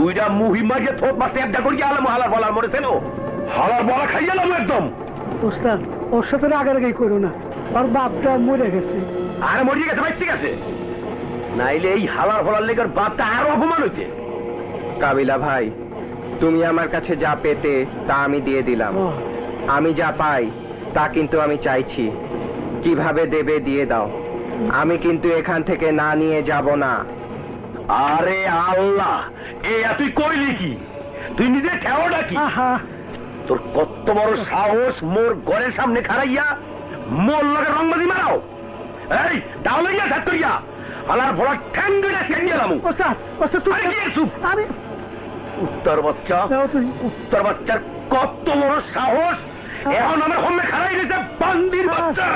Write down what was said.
দুইটা মুহিমাকে থোপ মারতে একটা করি আলাম হালার বলার মরে ছিল হালার বলা খাই গেলাম একদম। ওস্তাদ ওর সাথে রাগারাগি করো না, ওর বাপটা মরে গেছে। আরে মরিয়ে গেছে ভাই, ঠিক আছে, নাইলে এই হালার ফলার লেগে বাপটা আরো অপমান হইছে। কাবিলা ভাই, তুমি আমার কাছে যা পেতে তা আমি দিয়ে দিলাম। আমি যা পাই তা কিন্তু আমি চাইছি, কিভাবে দেবে দিয়ে দাও, আমি কিন্তু এখান থেকে না নিয়ে যাব না। আরে আল্লাহ, তুই কইলি কি? তুই নিজে ঠেওটা কি? তোর কত বড় সাহস মোর ঘরের সামনে খাড়াইয়া মোর লগে রংবাজি মারাও? এই দাও লইয়া থাক করিয়া হালার ভরা ঠ্যাং গড়ে ঠ্যাং গেলাম। ওস্তাদ ওস্তাদ তুই আমি উত্তর বাচ্চা, উত্তর বাচ্চার কত বড় সাহস! এখন আমার সামনে খাড়াই গেছে বান্দির বাচ্চা।